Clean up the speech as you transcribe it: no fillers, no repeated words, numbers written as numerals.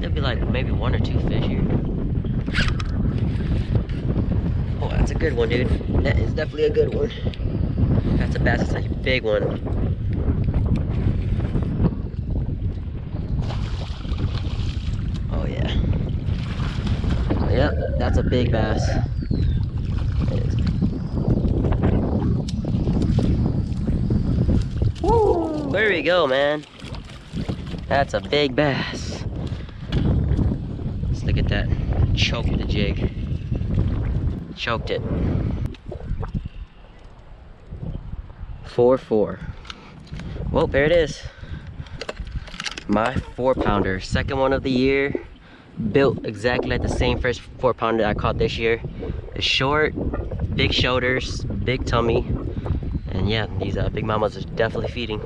could be like maybe 1 or 2 fish here. Oh, that's a good one, dude. That is definitely a good one. That's a bass. It's a big one. Oh yeah. Yep, that's a big bass. Woo! There we go, man. That's a big bass. Let's look at that. Choked the jig. Choked it. 4-4. Well, there it is. My 4-pounder, second one of the year. Built exactly like the same first 4-pounder I caught this year. It's short, big shoulders, big tummy, and yeah, these big mamas are definitely feeding.